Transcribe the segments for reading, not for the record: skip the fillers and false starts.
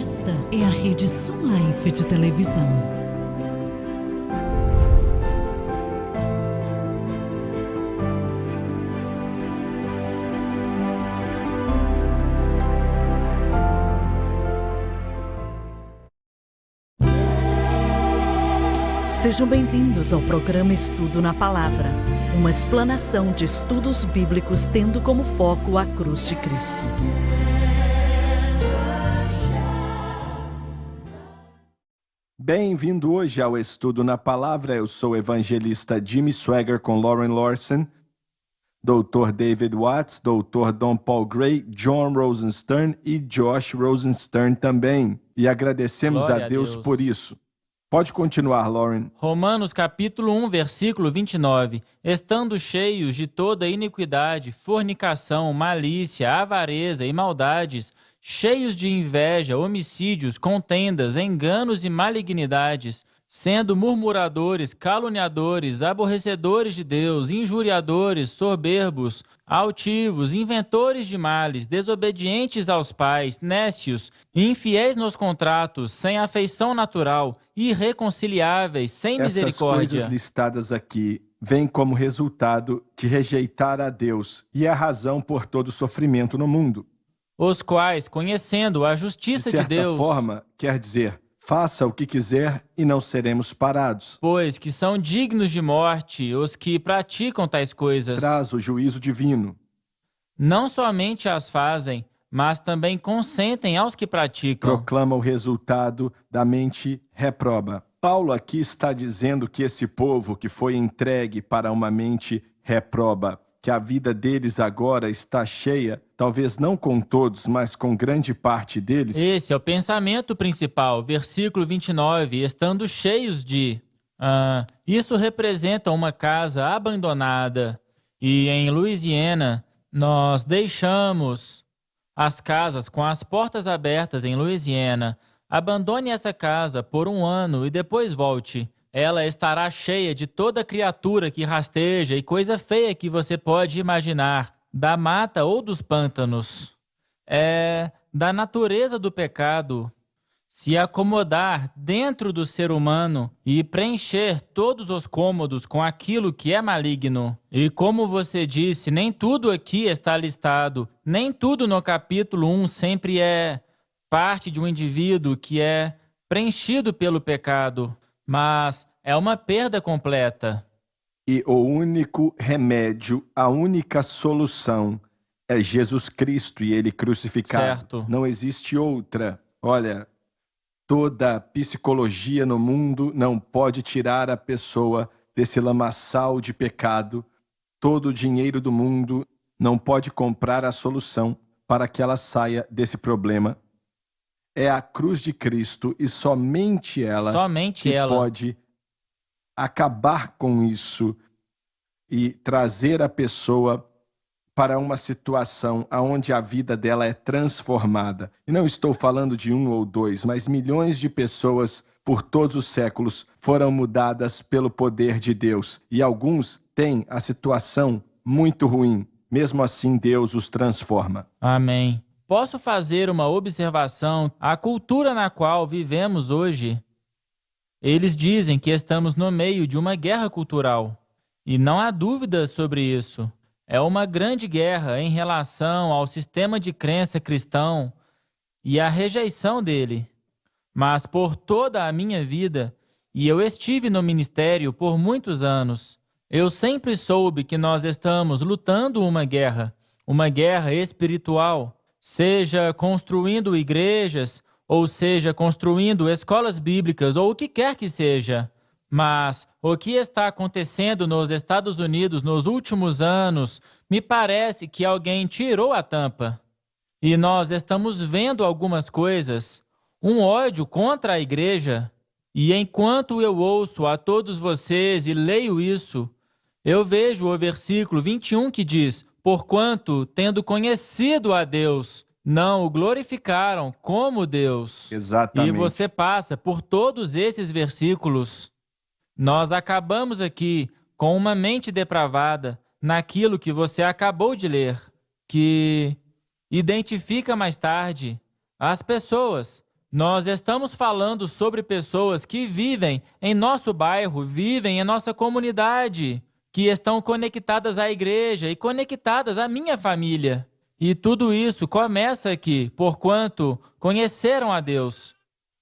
Esta é a Rede Sun Life de televisão. Sejam bem-vindos ao programa Estudo na Palavra, uma explanação de estudos bíblicos tendo como foco a cruz de Cristo. Bem-vindo hoje ao Estudo na Palavra. Eu sou o evangelista Jimmy Swaggart com Lauren Larson, Dr. David Watts, Dr. Don Paul Gray, John Rosenstern e Josh Rosenstern também. E agradecemos a Deus por isso. Pode continuar, Lauren. Romanos capítulo 1, versículo 29. Estando cheios de toda iniquidade, fornicação, malícia, avareza e maldades, cheios de inveja, homicídios, contendas, enganos e malignidades, sendo murmuradores, caluniadores, aborrecedores de Deus, injuriadores, soberbos, altivos, inventores de males, desobedientes aos pais, nécios, infiéis nos contratos, sem afeição natural, irreconciliáveis, sem misericórdia. Essas coisas listadas aqui vêm como resultado de rejeitar a Deus e é a razão por todo o sofrimento no mundo. Os quais, conhecendo a justiça de Deus... De certa forma, quer dizer, faça o que quiser e não seremos parados. Pois que são dignos de morte os que praticam tais coisas. Traz o juízo divino. Não somente as fazem, mas também consentem aos que praticam. Proclama o resultado da mente reproba. Paulo aqui está dizendo que esse povo que foi entregue para uma mente reproba, que a vida deles agora está cheia, talvez não com todos, mas com grande parte deles. Esse é o pensamento principal, versículo 29, estando cheios de... isso representa uma casa abandonada. E em Louisiana, nós deixamos as casas com as portas abertas em Louisiana. Abandone essa casa por 1 ano e depois volte. Ela estará cheia de toda criatura que rasteja e coisa feia que você pode imaginar, da mata ou dos pântanos. É da natureza do pecado se acomodar dentro do ser humano e preencher todos os cômodos com aquilo que é maligno. E como você disse, nem tudo aqui está listado, nem tudo no capítulo 1 sempre é parte de um indivíduo que é preenchido pelo pecado. Mas é uma perda completa. E o único remédio, a única solução é Jesus Cristo e Ele crucificado. Certo. Não existe outra. Olha, toda psicologia no mundo não pode tirar a pessoa desse lamaçal de pecado. Todo o dinheiro do mundo não pode comprar a solução para que ela saia desse problema. É a cruz de Cristo e somente ela pode acabar com isso e trazer a pessoa para uma situação onde a vida dela é transformada. E não estou falando de 1 ou 2, mas milhões de pessoas por todos os séculos foram mudadas pelo poder de Deus. E alguns têm a situação muito ruim. Mesmo assim, Deus os transforma. Amém. Posso fazer uma observação? A cultura na qual vivemos hoje, eles dizem que estamos no meio de uma guerra cultural. E não há dúvida sobre isso. É uma grande guerra em relação ao sistema de crença cristão e a rejeição dele. Mas por toda a minha vida, e eu estive no ministério por muitos anos, eu sempre soube que nós estamos lutando uma guerra espiritual. Seja construindo igrejas, ou seja construindo escolas bíblicas, ou o que quer que seja. Mas o que está acontecendo nos Estados Unidos nos últimos anos, me parece que alguém tirou a tampa. E nós estamos vendo algumas coisas, um ódio contra a igreja. E enquanto eu ouço a todos vocês e leio isso, eu vejo o versículo 21 que diz: porquanto, tendo conhecido a Deus, não o glorificaram como Deus. Exatamente. E você passa por todos esses versículos. Nós acabamos aqui com uma mente depravada naquilo que você acabou de ler, que identifica mais tarde as pessoas Nós estamos falando sobre pessoas que vivem em nosso bairro, vivem em nossa comunidade, que estão conectadas à igreja e conectadas à minha família. E tudo isso começa aqui, porquanto conheceram a Deus,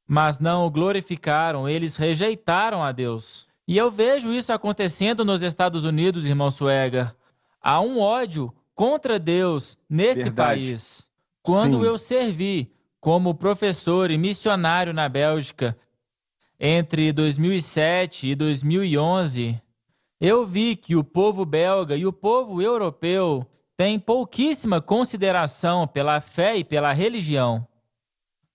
mas não o glorificaram, eles rejeitaram a Deus. E eu vejo isso acontecendo nos Estados Unidos, irmão Sueger. Há um ódio contra Deus nesse Verdade. país. Quando Sim. eu servi como professor e missionário na Bélgica, entre 2007 e 2011, eu vi que o povo belga e o povo europeu têm pouquíssima consideração pela fé e pela religião.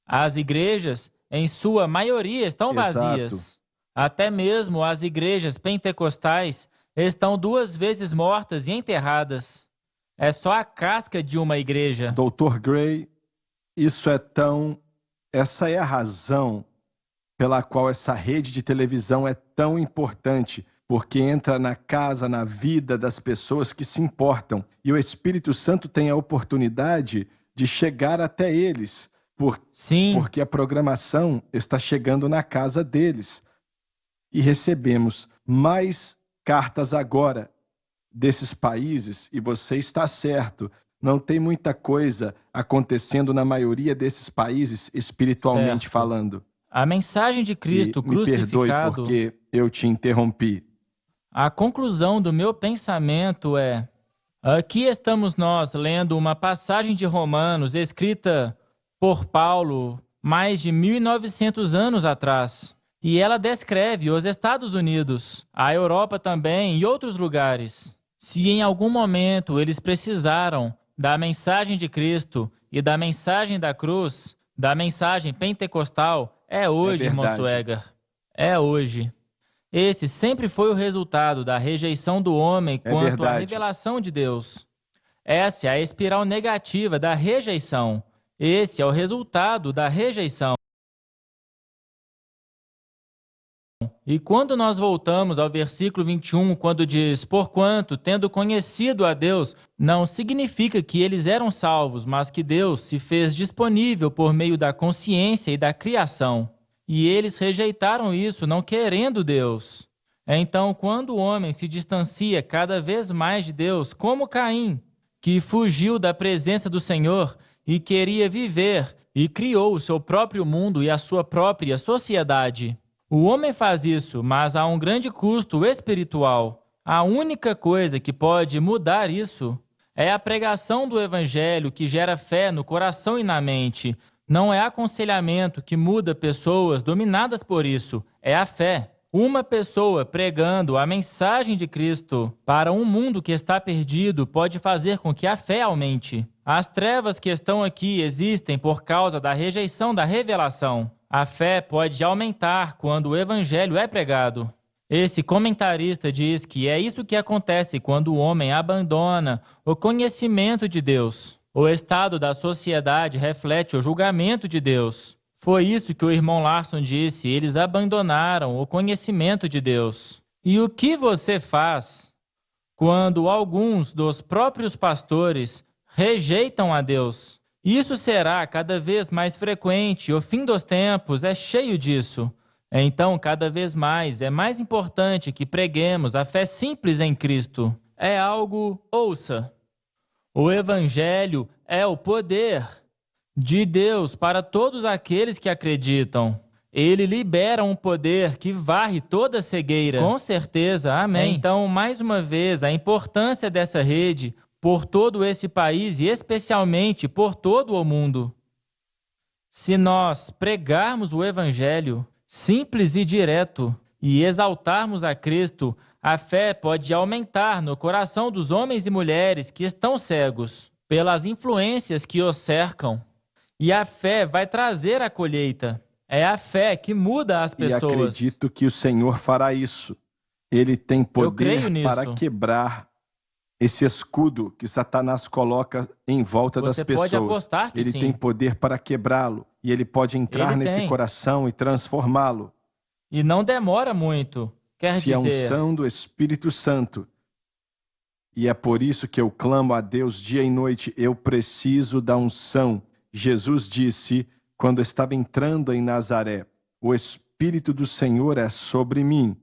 As igrejas, em sua maioria, estão vazias. Exato. Até mesmo as igrejas pentecostais estão 2 vezes mortas e enterradas. É só a casca de uma igreja. Dr. Gray, essa é a razão pela qual essa rede de televisão é tão importante, porque entra na casa, na vida das pessoas que se importam. E o Espírito Santo tem a oportunidade de chegar até eles, Sim. porque a programação está chegando na casa deles. E recebemos mais cartas agora desses países, e você está certo, não tem muita coisa acontecendo na maioria desses países, espiritualmente Certo. falando. A mensagem de Cristo Me perdoe crucificado, porque eu te interrompi. a conclusão do meu pensamento é: aqui estamos nós lendo uma passagem de Romanos escrita por Paulo mais de 1900 anos atrás. E ela descreve os Estados Unidos, a Europa também e outros lugares. Se em algum momento eles precisaram da mensagem de Cristo e da mensagem da cruz, da mensagem pentecostal, é hoje, irmão verdade. Sueger. É hoje. Esse sempre foi o resultado da rejeição do homem É quanto à verdade. revelação de Deus. Essa é a espiral negativa da rejeição. Esse é o resultado da rejeição. E quando nós voltamos ao versículo 21, quando diz: porquanto, tendo conhecido a Deus, não significa que eles eram salvos, mas que Deus se fez disponível por meio da consciência e da criação. E eles rejeitaram isso, não querendo Deus. Então, quando o homem se distancia cada vez mais de Deus, como Caim, que fugiu da presença do Senhor e queria viver e criou o seu próprio mundo e a sua própria sociedade. O homem faz isso, mas há um grande custo espiritual. A única coisa que pode mudar isso é a pregação do Evangelho que gera fé no coração e na mente. Não é aconselhamento que muda pessoas dominadas por isso, é a fé. Uma pessoa pregando a mensagem de Cristo para um mundo que está perdido pode fazer com que a fé aumente. As trevas que estão aqui existem por causa da rejeição da revelação. A fé pode aumentar quando o evangelho é pregado. Esse comentarista diz que é isso que acontece quando o homem abandona o conhecimento de Deus. O estado da sociedade reflete o julgamento de Deus. Foi isso que o irmão Larson disse, eles abandonaram o conhecimento de Deus. E o que você faz quando alguns dos próprios pastores rejeitam a Deus? Isso será cada vez mais frequente, o fim dos tempos é cheio disso. Então, cada vez mais, é mais importante que preguemos a fé simples em Cristo. É algo, ouça, o Evangelho é o poder de Deus para todos aqueles que acreditam. Ele libera um poder que varre toda cegueira. Com certeza, amém. Então, mais uma vez, a importância dessa rede por todo esse país e especialmente por todo o mundo. Se nós pregarmos o Evangelho simples e direto e exaltarmos a Cristo, a fé pode aumentar no coração dos homens e mulheres que estão cegos pelas influências que os cercam. E a fé vai trazer a colheita. É a fé que muda as pessoas. E acredito que o Senhor fará isso. Ele tem poder para quebrar esse escudo que Satanás coloca em volta das pessoas. Você pode apostar que ele sim. tem poder para quebrá-lo. E ele pode entrar nesse coração e transformá-lo. E não demora muito. Quer dizer, a unção do Espírito Santo. E é por isso que eu clamo a Deus dia e noite. Eu preciso da unção. Jesus disse: quando estava entrando em Nazaré: o Espírito do Senhor é sobre mim.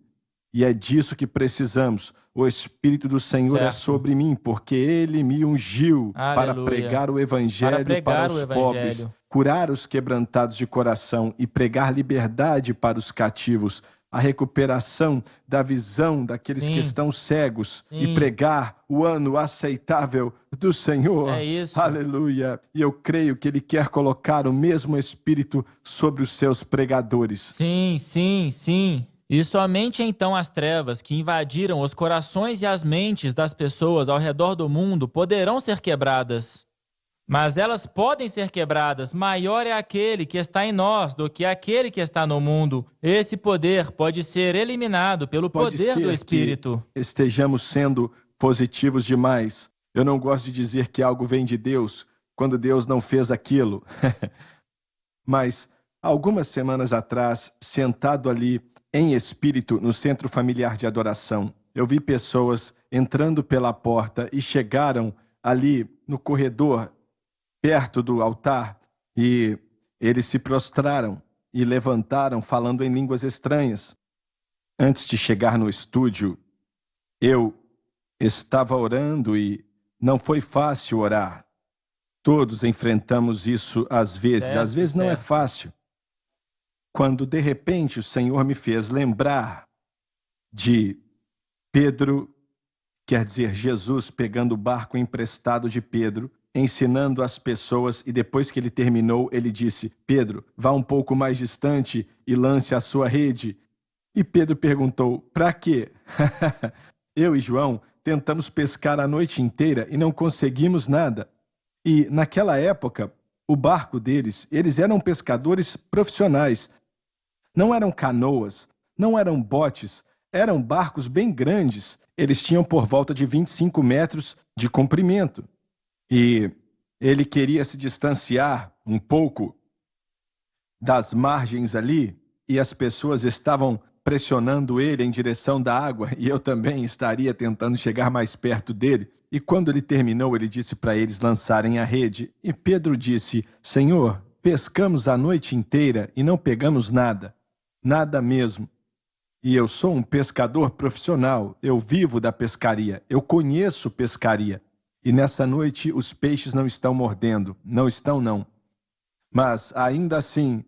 E é disso que precisamos. O Espírito do Senhor é Certo. sobre mim, porque Ele me ungiu para Aleluia. pregar o Evangelho para os pobres, curar os quebrantados de coração e pregar liberdade para os cativos, a recuperação da visão daqueles Sim. que estão cegos e Sim. pregar o ano aceitável do Senhor. É isso. Aleluia. E eu creio que Ele quer colocar o mesmo Espírito sobre os seus pregadores. Sim, sim, sim. E somente então as trevas que invadiram os corações e as mentes das pessoas ao redor do mundo poderão ser quebradas. Mas elas podem ser quebradas. Maior é aquele que está em nós do que aquele que está no mundo. Esse poder pode ser eliminado pelo Pode poder do ser Espírito. que estejamos sendo positivos demais. Eu não gosto de dizer que algo vem de Deus quando Deus não fez aquilo. Mas, algumas semanas atrás, sentado ali em espírito no Centro Familiar de Adoração, eu vi pessoas entrando pela porta e chegaram ali no corredor, perto do altar, e eles se prostraram e levantaram falando em línguas estranhas. Antes de chegar no estúdio, eu estava orando e não foi fácil orar. Todos enfrentamos isso às vezes. Certo, Às vezes não é certo. fácil. Quando de repente o Senhor me fez lembrar de Pedro, quer dizer, Jesus pegando o barco emprestado de Pedro, ensinando as pessoas, e depois que ele terminou, ele disse: Pedro, vá um pouco mais distante e lance a sua rede. E Pedro perguntou: para quê? Eu e João tentamos pescar a noite inteira e não conseguimos nada. E naquela época, o barco deles, eles eram pescadores profissionais. Não eram canoas, não eram botes, eram barcos bem grandes. Eles tinham por volta de 25 metros de comprimento. E ele queria se distanciar um pouco das margens ali, e as pessoas estavam pressionando ele em direção da água, e eu também estaria tentando chegar mais perto dele. E quando ele terminou, ele disse para eles lançarem a rede. E Pedro disse: Senhor, pescamos a noite inteira e não pegamos nada. Nada mesmo. E eu sou um pescador profissional. Eu vivo da pescaria. Eu conheço pescaria. E nessa noite os peixes não estão mordendo. Não estão, não. Mas ainda assim,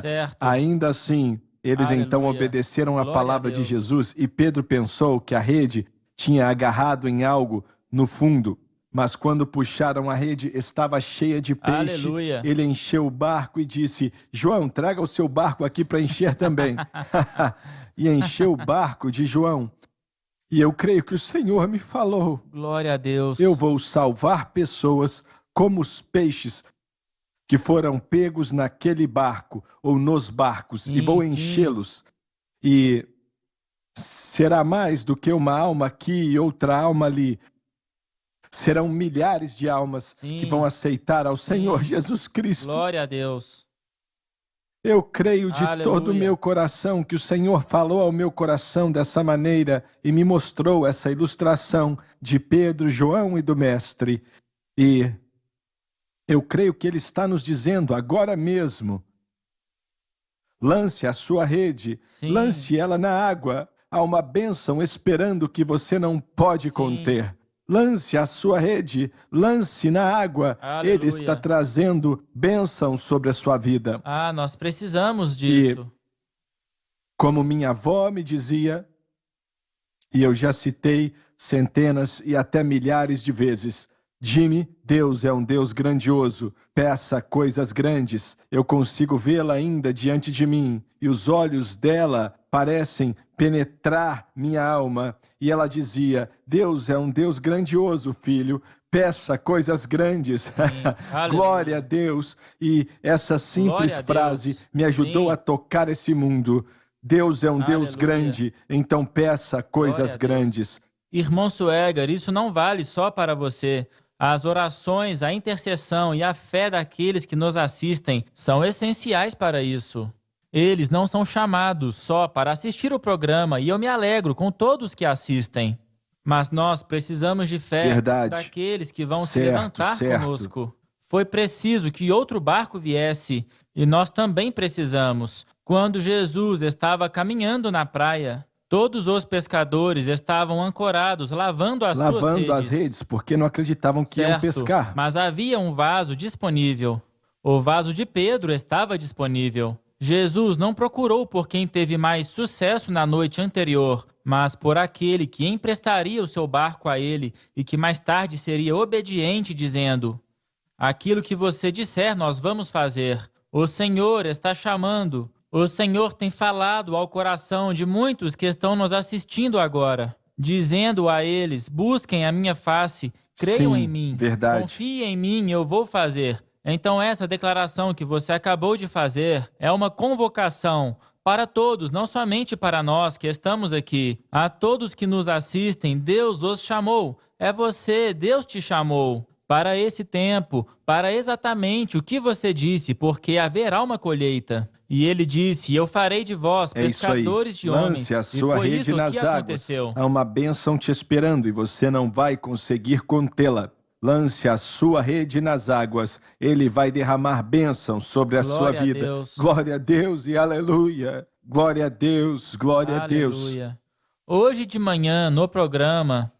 Certo. ainda assim, eles então Aleluia. obedeceram a Glória palavra a de Deus. Jesus, e Pedro pensou que a rede tinha agarrado em algo no fundo. Mas quando puxaram a rede, estava cheia de peixe. Aleluia. Ele encheu o barco e disse: João, traga o seu barco aqui para encher também. E encheu o barco de João. E eu creio que o Senhor me falou: Glória a Deus. eu vou salvar pessoas como os peixes que foram pegos naquele barco ou nos barcos, e Sim, vou sim. enchê-los. E será mais do que uma alma aqui e outra alma ali. Serão milhares de almas Sim. que vão aceitar ao Senhor Jesus Cristo. Glória a Deus. Eu creio de Aleluia. todo o meu coração que o Senhor falou ao meu coração dessa maneira e me mostrou essa ilustração de Pedro, João e do Mestre. E eu creio que Ele está nos dizendo agora mesmo: lance a sua rede, Sim. lance ela na água. Há uma bênção esperando que você não pode Sim. conter. Lance a sua rede, lance na água. Aleluia. Ele está trazendo bênção sobre a sua vida. Ah, nós precisamos disso. Como minha avó me dizia, e eu já citei centenas e até milhares de vezes: Jimmy, Deus é um Deus grandioso. Peça coisas grandes. Eu consigo vê-la ainda diante de mim, e os olhos dela parecem penetrar minha alma. E ela dizia: Deus é um Deus grandioso, filho. Peça coisas grandes. Aleluia. Glória a Deus. E essa simples Glória a frase Deus. me ajudou Sim. a tocar esse mundo. Deus é um Deus Aleluia. grande, então peça Glória a coisas Deus. grandes. Irmão Suegar, isso não vale só para você. As orações, a intercessão e a fé daqueles que nos assistem são essenciais para isso. Eles não são chamados só para assistir o programa, e eu me alegro com todos que assistem. Mas nós precisamos de fé Verdade. daqueles que vão se Certo, levantar certo. conosco. Foi preciso que outro barco viesse, e nós também precisamos. Quando Jesus estava caminhando na praia, todos os pescadores estavam ancorados, lavando as suas Lavando as redes. redes, porque não acreditavam que iam Certo, pescar. mas havia um vaso disponível. O vaso de Pedro estava disponível. Jesus não procurou por quem teve mais sucesso na noite anterior, mas por aquele que emprestaria o seu barco a ele e que mais tarde seria obediente, dizendo: aquilo que você disser, nós vamos fazer. O Senhor está chamando. O Senhor tem falado ao coração de muitos que estão nos assistindo agora, dizendo a eles: busquem a minha face, creiam Sim, em mim, verdade. confiem em mim, eu vou fazer. Então essa declaração que você acabou de fazer é uma convocação para todos, não somente para nós que estamos aqui. A todos que nos assistem, Deus os chamou. É você, Deus te chamou para esse tempo, para exatamente o que você disse, porque haverá uma colheita. E ele disse: eu farei de vós É isso aí. pescadores de homens. Lance a E sua foi rede isso nas que águas. aconteceu. Há uma bênção te esperando e você não vai conseguir contê-la. Lance a sua rede nas águas. Ele vai derramar bênção sobre a sua Glória a vida. Deus. Glória a Deus e aleluia. Glória a Deus, glória a Deus. Aleluia. Hoje de manhã, no programa,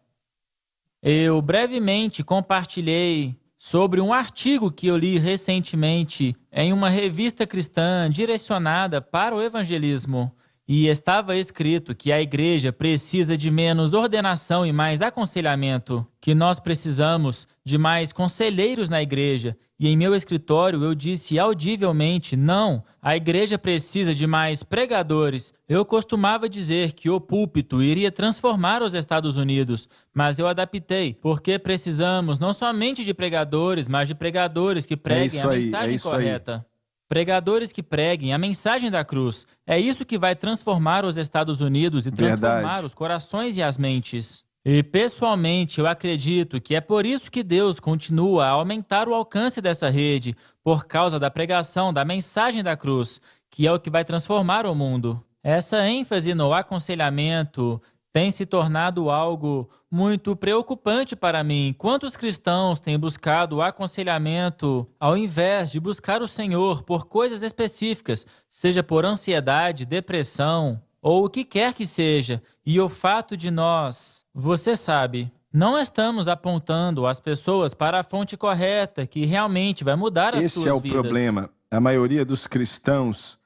eu brevemente compartilhei sobre um artigo que eu li recentemente em uma revista cristã direcionada para o evangelismo. E estava escrito que a igreja precisa de menos ordenação e mais aconselhamento, que nós precisamos de mais conselheiros na igreja. E em meu escritório eu disse audivelmente: não, a igreja precisa de mais pregadores. Eu costumava dizer que o púlpito iria transformar os Estados Unidos, mas eu adaptei, porque precisamos não somente de pregadores, mas de pregadores que preguem a mensagem correta. Pregadores que preguem a mensagem da cruz. É isso que vai transformar os Estados Unidos e transformar Verdade. os corações e as mentes. E, pessoalmente, eu acredito que é por isso que Deus continua a aumentar o alcance dessa rede, por causa da pregação da mensagem da cruz, que é o que vai transformar o mundo. Essa ênfase no aconselhamento tem se tornado algo muito preocupante para mim. Quantos cristãos têm buscado aconselhamento ao invés de buscar o Senhor por coisas específicas, seja por ansiedade, depressão ou o que quer que seja? E o fato de nós, você sabe, não estamos apontando as pessoas para a fonte correta que realmente vai mudar as suas vidas. Esse é o problema. A maioria dos cristãos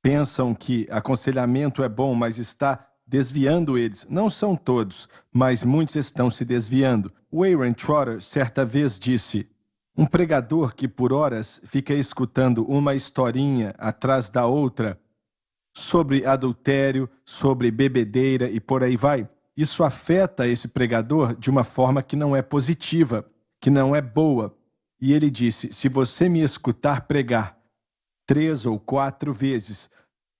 pensam que aconselhamento é bom, mas está desviando eles. Não são todos, mas muitos estão se desviando. Warren Trotter certa vez disse: um pregador que por horas fica escutando uma historinha atrás da outra sobre adultério, sobre bebedeira e por aí vai, isso afeta esse pregador de uma forma que não é positiva, que não é boa. E ele disse: se você me escutar pregar 3 ou 4 vezes,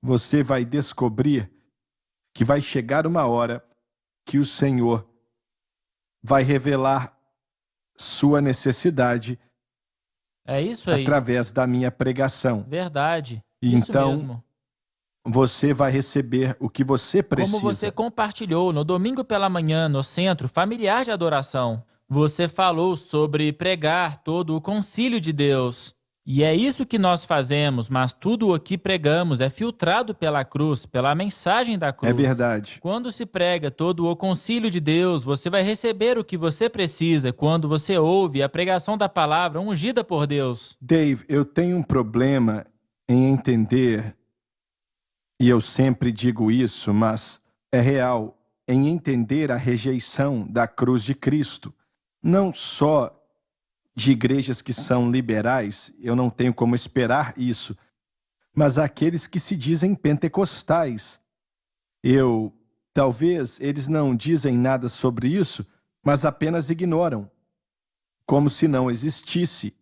você vai descobrir que vai chegar uma hora que o Senhor vai revelar sua necessidade É isso aí. através da minha pregação. Verdade. E Isso então, mesmo. você vai receber o que você precisa. Como você compartilhou no domingo pela manhã no Centro Familiar de Adoração, você falou sobre pregar todo o concílio de Deus. E é isso que nós fazemos, mas tudo o que pregamos é filtrado pela cruz, pela mensagem da cruz. É verdade. Quando se prega todo o concílio de Deus, você vai receber o que você precisa quando você ouve a pregação da palavra ungida por Deus. Dave, eu tenho um problema em entender, e eu sempre digo isso, mas é real, em entender a rejeição da cruz de Cristo. Não só de igrejas que são liberais, eu não tenho como esperar isso, mas aqueles que se dizem pentecostais. Talvez eles não dizem nada sobre isso, mas apenas ignoram, como se não existisse.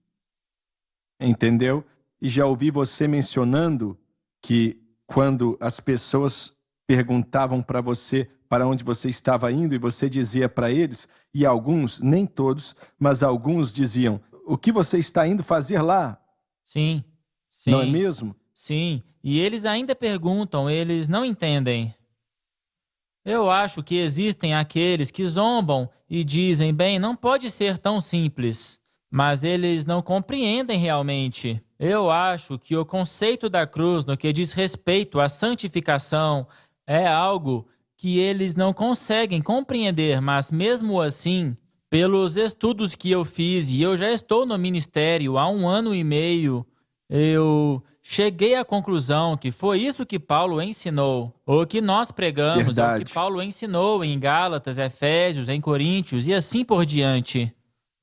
Entendeu? E já ouvi você mencionando que quando as pessoas perguntavam para você para onde você estava indo e você dizia para eles, e alguns, nem todos, mas alguns diziam: o que você está indo fazer lá? Sim, sim. Não é mesmo? Sim, e eles ainda perguntam, eles não entendem. Eu acho que existem aqueles que zombam e dizem: bem, não pode ser tão simples. mas eles não compreendem realmente. Eu acho que o conceito da cruz, no que diz respeito à santificação, é algo que eles não conseguem compreender, mas mesmo assim, pelos estudos que eu fiz, e eu já estou no ministério há 1 ano e meio, eu cheguei à conclusão que foi isso que Paulo ensinou. O que nós pregamos é o que Verdade. Paulo ensinou em Gálatas, Efésios, em Coríntios e assim por diante.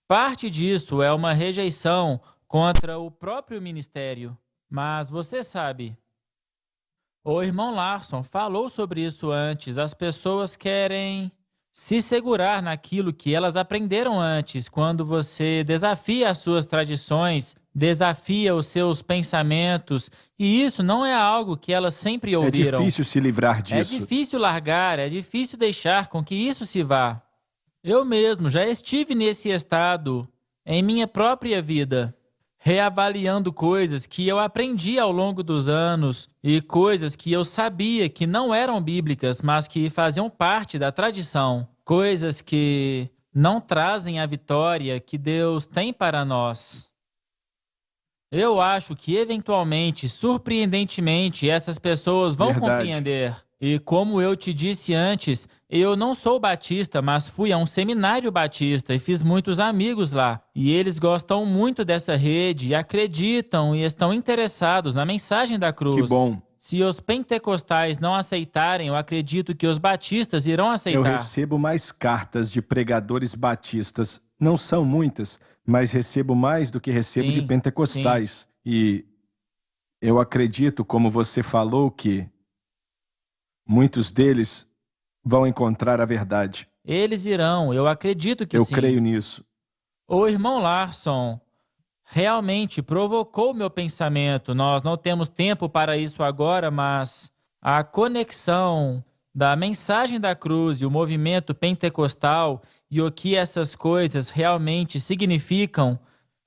Parte disso é uma rejeição contra o próprio ministério. Mas você sabe, o irmão Larson falou sobre isso antes. As pessoas querem se segurar naquilo que elas aprenderam antes. Quando você desafia as suas tradições, desafia os seus pensamentos, e isso não é algo que elas sempre É ouviram. difícil se livrar É disso. difícil largar, é difícil deixar com que isso se vá. Eu mesmo já estive nesse estado em minha própria vida, reavaliando coisas que eu aprendi ao longo dos anos e coisas que eu sabia que não eram bíblicas, mas que faziam parte da tradição. Coisas que não trazem a vitória que Deus tem para nós. Eu acho que, eventualmente, surpreendentemente, essas pessoas vão Verdade. compreender. E como eu te disse antes, eu não sou batista, mas fui a um seminário batista e fiz muitos amigos lá. E eles gostam muito dessa rede, e acreditam e estão interessados na mensagem da cruz. Que bom. Se os pentecostais não aceitarem, eu acredito que os batistas irão Eu aceitar. recebo mais cartas de pregadores batistas. Não são muitas, mas recebo mais do que recebo de Sim, pentecostais. E eu acredito, como você falou, que muitos deles vão encontrar a verdade. Eles irão, eu acredito que Eu sim. creio nisso. O irmão Larson realmente provocou meu pensamento. Nós não temos tempo para isso agora, mas a conexão da mensagem da cruz e o movimento pentecostal e o que essas coisas realmente significam,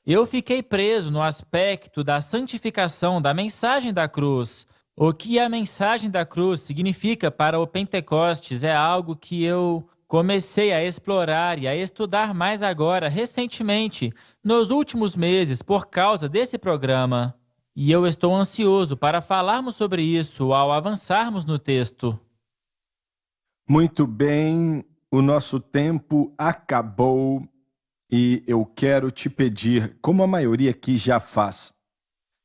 eu fiquei preso no aspecto da santificação da mensagem da cruz. O que a mensagem da cruz significa para o Pentecostes é algo que eu comecei a explorar e a estudar mais agora, recentemente, nos últimos meses, por causa desse programa. E eu estou ansioso para falarmos sobre isso ao avançarmos no texto. Muito bem, o nosso tempo acabou e eu quero te pedir, como a maioria aqui já faz,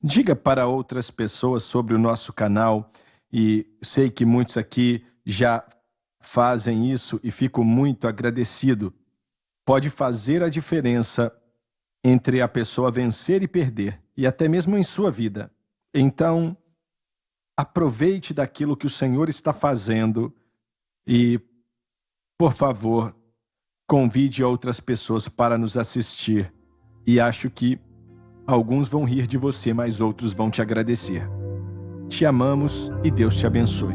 diga para outras pessoas sobre o nosso canal, e sei que muitos aqui já fazem isso e fico muito agradecido. Pode fazer a diferença entre a pessoa vencer e perder, e até mesmo em sua vida. Então, aproveite daquilo que o Senhor está fazendo e, por favor, convide outras pessoas para nos assistir. E acho que alguns vão rir de você, mas outros vão te agradecer. Te amamos e Deus te abençoe.